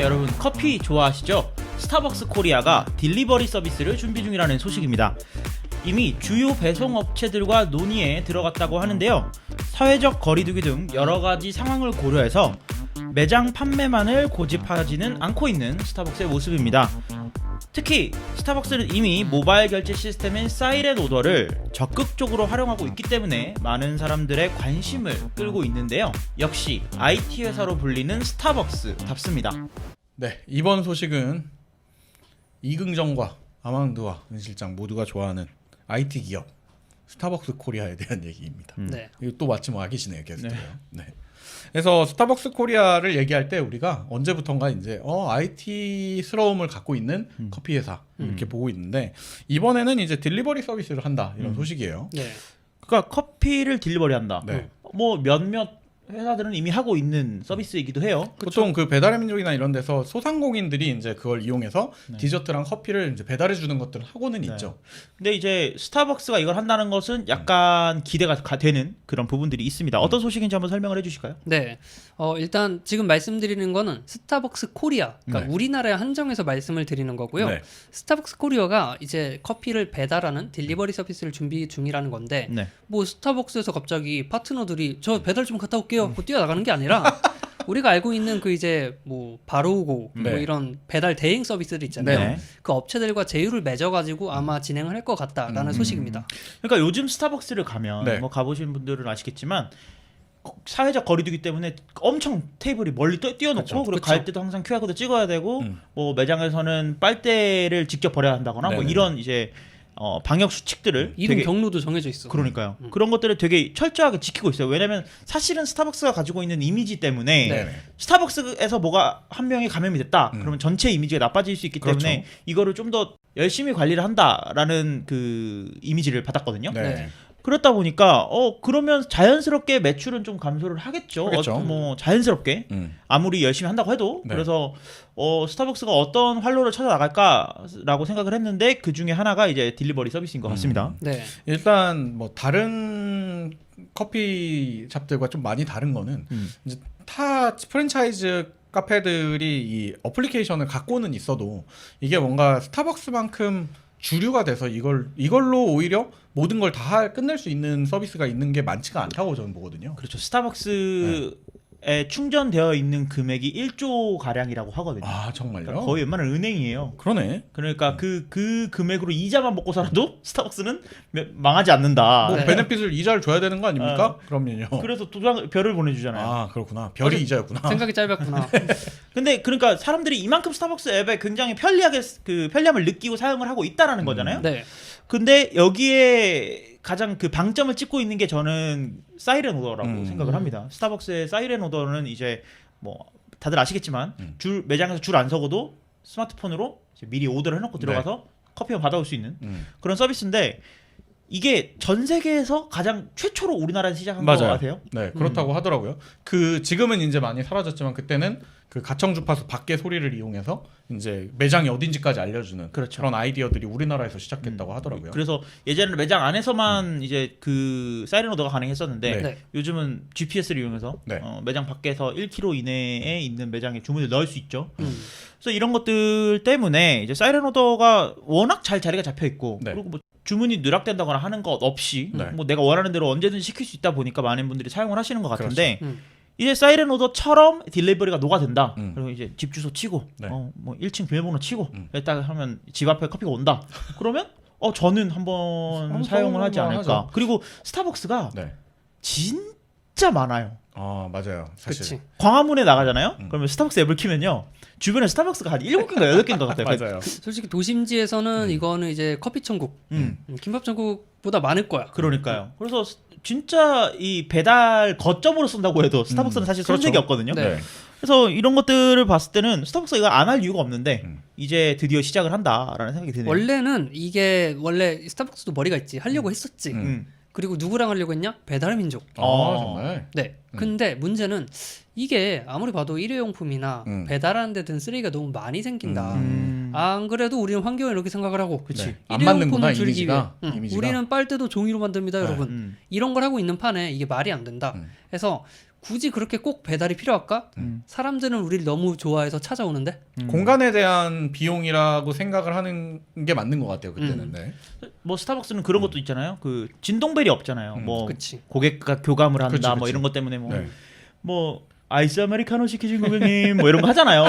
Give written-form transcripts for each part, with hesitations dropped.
네, 여러분 커피 좋아하시죠? 스타벅스 코리아가 딜리버리 서비스를 준비 중이라는 소식입니다. 이미 주요 배송 업체들과 논의에 들어갔다고 하는데요. 사회적 거리두기 등 여러 가지 상황을 고려해서 매장 판매만을 고집하지는 않고 있는 스타벅스의 모습입니다. 특히 스타벅스는 이미 모바일 결제 시스템인 사이렌 오더를 적극적으로 활용하고 있기 때문에 많은 사람들의 관심을 끌고 있는데요. 역시 IT 회사로 불리는 스타벅스답습니다. 네, 이번 소식은 이긍정과 아망드와 은 실장 모두가 좋아하는 IT 기업 스타벅스 코리아에 대한 얘기입니다. 네. 이거 또 마침 와 계시네요, 게스트요. 네. 그래서 스타벅스 코리아를 얘기할 때 우리가 언제부턴가 이제 IT스러움을 갖고 있는 커피 회사 이렇게 보고 있는데 이번에는 이제 딜리버리 서비스를 한다 이런 소식이에요. 네. 그러니까 커피를 딜리버리한다. 네. 뭐 몇몇 회사들은 이미 하고 있는 서비스이기도 해요. 보통 그 배달의 민족이나 이런 데서 소상공인들이 이제 그걸 이용해서 네. 디저트랑 커피를 이제 배달해 주는 것들을 하고는 네. 있죠. 근데 이제 스타벅스가 이걸 한다는 것은 약간 기대가 되는 그런 부분들이 있습니다. 어떤 소식인지 한번 설명을 해주실까요? 네. 일단 지금 말씀드리는 거는 스타벅스 코리아, 그러니까 네. 우리나라에 한정해서 말씀을 드리는 거고요. 네. 스타벅스 코리아가 이제 커피를 배달하는 딜리버리 서비스를 준비 중이라는 건데 네. 뭐 스타벅스에서 갑자기 파트너들이 저 배달 좀 갔다 올게요 하고 뛰어나가는 게 아니라 우리가 알고 있는 그 이제 뭐 바로고 네. 뭐 이런 배달 대행 서비스들 있잖아요. 네. 그 업체들과 제휴를 맺어가지고 아마 진행을 할 것 같다라는 소식입니다. 그러니까 요즘 스타벅스를 가면 네. 뭐 가보신 분들은 아시겠지만 사회적 거리두기 때문에 엄청 테이블이 멀리 띄워놓고 그쵸. 그리고 갈 때도 항상 QR코드 찍어야 되고 뭐 매장에서는 빨대를 직접 버려야 한다거나 뭐 네네네. 이런 이제 방역 수칙들을 이동 되게 경로도 정해져 있어. 그러니까요. 그런 것들을 되게 철저하게 지키고 있어요. 왜냐면 사실은 스타벅스가 가지고 있는 이미지 때문에 네. 스타벅스에서 뭐가 한 명이 감염이 됐다. 그러면 전체 이미지가 나빠질 수 있기 그렇죠. 때문에 이거를 좀 더 열심히 관리를 한다라는 그 이미지를 받았거든요. 네. 네. 그렇다 보니까 그러면 자연스럽게 매출은 좀 감소를 하겠죠. 하겠죠. 뭐 자연스럽게 아무리 열심히 한다고 해도 네. 그래서 스타벅스가 어떤 활로를 찾아 나갈까라고 생각을 했는데 그 중에 하나가 이제 딜리버리 서비스인 것 같습니다. 네. 일단 뭐 다른 커피숍들과 좀 많이 다른 거는 이제 타 프랜차이즈 카페들이 이 어플리케이션을 갖고는 있어도 이게 뭔가 스타벅스만큼 주류가 돼서 이걸로 오히려 모든 걸 다 끝낼 수 있는 서비스가 있는 게 많지가 않다고 저는 보거든요. 그렇죠. 스타벅스에 충전되어 있는 금액이 1조 가량이라고 하거든요. 아 정말요? 그러니까 거의 웬만한 은행이에요. 그러네. 그러니까 그 금액으로 이자만 먹고 살아도 스타벅스는 망하지 않는다. 뭐 네. 베네핏을 이자를 줘야 되는 거 아닙니까? 그럼요. 그래서 별을 보내주잖아요. 아 그렇구나. 별이 이자였구나. 생각이 짧았구나. 근데 그러니까 사람들이 이만큼 스타벅스 앱에 굉장히 편리하게 그 편리함을 느끼고 사용을 하고 있다라는 거잖아요. 네. 근데 여기에 가장 그 방점을 찍고 있는 게 저는 사이렌 오더라고 생각을 합니다. 스타벅스의 사이렌 오더는 이제 뭐 다들 아시겠지만 매장에서 줄 안 서고도 스마트폰으로 이제 미리 오더를 해놓고 들어가서 커피만 받아올 수 있는 그런 서비스인데 이게 전 세계에서 가장 최초로 우리나라에서 시작한 것 같아요. 네, 그렇다고 하더라고요. 그 지금은 이제 많이 사라졌지만 그때는 그 가청 주파수 밖의 소리를 이용해서 이제 매장이 어딘지까지 알려주는 그렇죠. 그런 아이디어들이 우리나라에서 시작됐다고 하더라고요. 그래서 예전에는 매장 안에서만 이제 그 사이렌 오더가 가능했었는데 네. 요즘은 GPS를 이용해서 네. 매장 밖에서 1km 이내에 있는 매장에 주문을 넣을 수 있죠. 그래서 이런 것들 때문에 이제 사이렌 오더가 워낙 잘 자리가 잡혀 있고 네. 그리고 뭐 주문이 누락된다거나 하는 것 없이 네. 뭐 내가 원하는 대로 언제든지 시킬 수 있다 보니까 많은 분들이 사용을 하시는 것 같은데 그렇죠. 이제 사이렌 오더처럼 딜리버리가 녹아든다. 그리고 이제 집 주소 치고 네. 뭐 1층 비밀번호 치고 딱 하면 집 앞에 커피가 온다. 그러면 저는 한번 사용을 하지 않을까. 하죠. 그리고 스타벅스가 네. 진짜 많아요. 아 맞아요. 사실. 그치. 광화문에 나가잖아요. 그러면 스타벅스 앱을 키면요. 주변에 스타벅스가 한 7개인가 8개인 것 같아요. 맞아요. 솔직히 도심지에서는 이거는 이제 커피 천국, 김밥 천국보다 많을 거야. 그러니까요. 그래서 진짜 이 배달 거점으로 쓴다고 해도 스타벅스는 사실 손색이 그렇죠. 없거든요. 네. 그래서 이런 것들을 봤을 때는 스타벅스가 이거 안 할 이유가 없는데 이제 드디어 시작을 한다라는 생각이 드네요. 원래는 이게 원래 스타벅스도 머리가 있지 하려고 했었지. 그리고 누구랑 하려고 했냐? 배달민족. 정말. 네. 근데 문제는 이게 아무리 봐도 일회용품이나 배달하는 데 든 쓰레기가 너무 많이 생긴다. 안 그래도 우리는 환경을 이렇게 생각을 하고 그치. 네. 안 맞는구나 이미지가. 우리는 빨대도 종이로 만듭니다, 네. 여러분. 이런 걸 하고 있는 판에 이게 말이 안 된다. 그래서 굳이 그렇게 꼭 배달이 필요할까? 사람들은 우리를 너무 좋아해서 찾아오는데. 공간에 대한 비용이라고 생각을 하는 게 맞는 것 같아요. 그때는. 네. 뭐 스타벅스는 그런 것도 있잖아요. 그 진동벨이 없잖아요. 뭐 그치. 고객과 교감을 한다, 그치, 뭐 그치. 이런 것 때문에 뭐, 네. 뭐 아이스 아메리카노 시키신 고객님, 뭐 이런 거 하잖아요.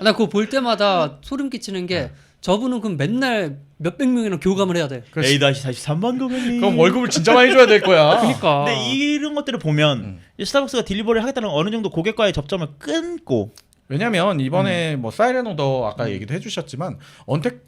나 그거 볼 때마다 소름 끼치는 게 저분은 그럼 맨날 몇백 명이랑 교감을 해야 돼. A-43번 고객님. 그럼 월급을 진짜 많이 줘야 될 거야. 그러니까. 근데 이런 것들을 보면 이 스타벅스가 딜리버리를 하겠다는 어느 정도 고객과의 접점을 끊고 왜냐면 이번에 뭐 사이렌 오더 아까 얘기도 해주셨지만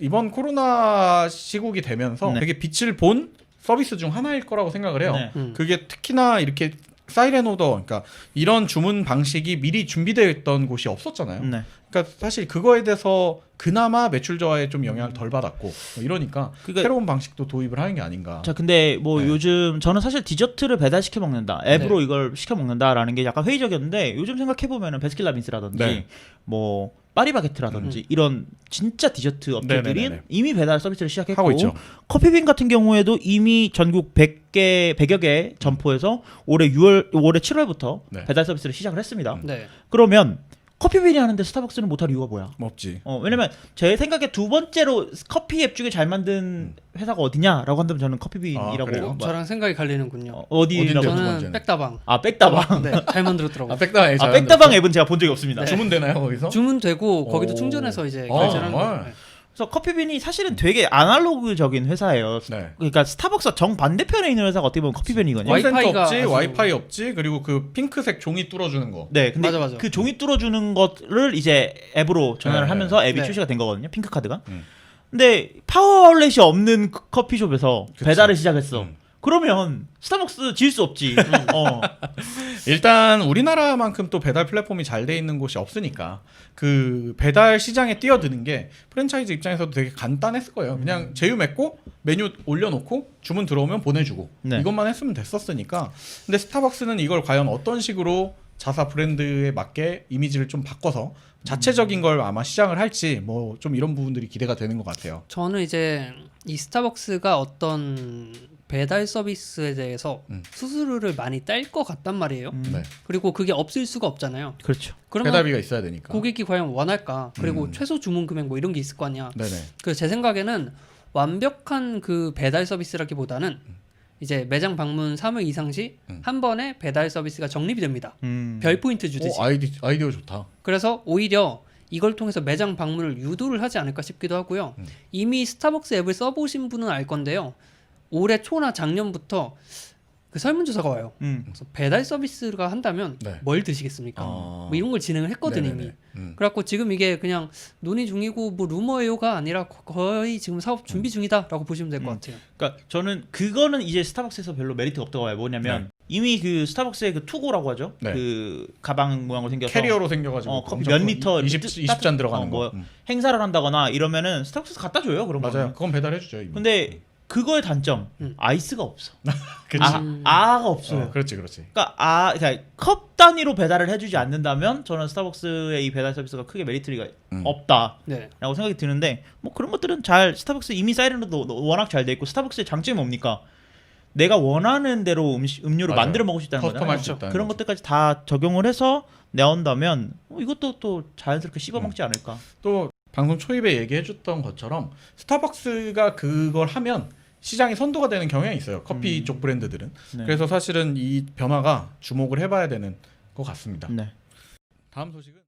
이번 코로나 시국이 되면서 네. 되게 빛을 본 서비스 중 하나일 거라고 생각을 해요. 네. 그게 특히나 이렇게 사이렌 오더, 그러니까 이런 주문 방식이 미리 준비되어 있던 곳이 없었잖아요. 네. 그러니까 사실 그거에 대해서 그나마 매출 저하에 좀 영향을 덜 받았고 뭐 이러니까 그러니까- 새로운 방식도 도입을 하는 게 아닌가. 자, 근데 뭐 네. 요즘 저는 사실 디저트를 배달시켜 먹는다, 앱으로 이걸 시켜 먹는다라는 게 약간 회의적이었는데 요즘 생각해 보면은 베스킨라빈스라든지 네. 뭐 파리바게트라든지 이런 진짜 디저트 업체들이 네네네네. 이미 배달 서비스를 시작했고, 하고 있죠. 커피빈 같은 경우에도 이미 전국 100여 개 점포에서 올해 7월부터 네. 배달 서비스를 시작을 했습니다. 네. 그러면 커피빈이 하는데 스타벅스는 못할 이유가 뭐야? 뭐 없지. 왜냐면 제 생각에 두 번째로 커피 앱 중에 잘 만든 회사가 어디냐라고 한다면 저는 커피빈이라고. 아, 그래요? 저랑 생각이 갈리는군요. 어디라고? 어딘데요? 두 저는 번째는. 백다방. 아, 백다방. 네, 잘 만들었더라고요. 백다방에 아, 백다방 앱은 제가 본 적이 없습니다. 주문되나요 거기서? 주문되고 거기도 오. 충전해서 이제 아, 결제하는 정말? 거예요. 그래서 커피빈이 사실은 되게 아날로그적인 회사예요. 네. 그러니까 스타벅스 정 반대편에 있는 회사가 어떻게 보면 커피빈이거든요. 와이파이가 콘센트 없지, 아주- 와이파이 없지, 그리고 그 핑크색 종이 뚫어주는 거. 네, 근데 맞아. 그 종이 뚫어주는 것을 이제 앱으로 전환을 네, 하면서 앱이 네. 출시가 된 거거든요. 핑크 카드가. 음. 근데 파워아울렛이 없는 커피숍에서 그치. 배달을 시작했어. 음. 그러면 스타벅스 질 수 없지. 일단 우리나라만큼 또 배달 플랫폼이 잘 돼 있는 곳이 없으니까 그 배달 시장에 뛰어드는 게 프랜차이즈 입장에서도 되게 간단했을 거예요. 그냥 제휴 맺고 메뉴 올려놓고 주문 들어오면 보내주고 네. 이것만 했으면 됐었으니까. 근데 스타벅스는 이걸 과연 어떤 식으로 자사 브랜드에 맞게 이미지를 좀 바꿔서 자체적인 걸 아마 시장을 할지 뭐 좀 이런 부분들이 기대가 되는 것 같아요. 저는 이제 이 스타벅스가 어떤 배달 서비스에 대해서 수수료를 많이 뗄 것 같단 말이에요. 네. 그리고 그게 없을 수가 없잖아요. 그렇죠. 그러면 배달비가 있어야 되니까. 고객이 과연 원할까? 그리고 최소 주문 금액 뭐 이런 게 있을 거 아니야. 네네. 그래서 제 생각에는 완벽한 그 배달 서비스라기보다는 이제 매장 방문 3회 이상 시 한 번에 배달 서비스가 적립이 됩니다. 별 포인트 주듯이. 아이디어 좋다. 그래서 오히려 이걸 통해서 매장 방문을 유도를 하지 않을까 싶기도 하고요. 이미 스타벅스 앱을 써보신 분은 알 건데요. 올해 초나 작년부터 그 설문조사가 와요. 그래서 배달 서비스가 한다면 네. 뭘 드시겠습니까? 뭐 이런 걸 진행을 했거든요 이미. 그래갖고 지금 이게 그냥 논의 중이고 뭐 루머예요가 아니라 거의 지금 사업 준비 중이다라고 보시면 될 것 같아요. 그러니까 저는 그거는 이제 스타벅스에서 별로 메리트가 없다고 봐요. 뭐냐면 이미 그 스타벅스의 그 투고라고 하죠. 네. 그 가방 모양으로 생겨서 캐리어로 생겨가지고 커피 몇 리터 20잔 들어가는 뭐 거. 행사를 한다거나 이러면은 스타벅스 갖다 줘요. 그런 맞아요. 거는. 그건 배달해주죠. 이미. 근데 그거의 단점 아이스가 없어. 그치. 아가 없어요. 그렇지. 그러니까 컵 단위로 배달을 해주지 않는다면 저는 스타벅스의 이 배달 서비스가 크게 메리트가 없다라고 네. 생각이 드는데 뭐 그런 것들은 잘 스타벅스 이미 사이렌도 워낙 잘 돼 있고 스타벅스의 장점이 뭡니까? 내가 원하는 대로 음료를 맞아요. 만들어 먹을 수 있다는 커스텀할 수 거잖아요. 있다는 그런 거죠. 것들까지 다 적용을 해서 내온다면 이것도 또 자연스럽게 씹어먹지 않을까. 또 방송 초입에 얘기해줬던 것처럼 스타벅스가 그걸 하면 시장이 선도가 되는 경향이 있어요. 커피 쪽 브랜드들은. 네. 그래서 사실은 이 변화가 주목을 해봐야 되는 것 같습니다. 네. 다음 소식은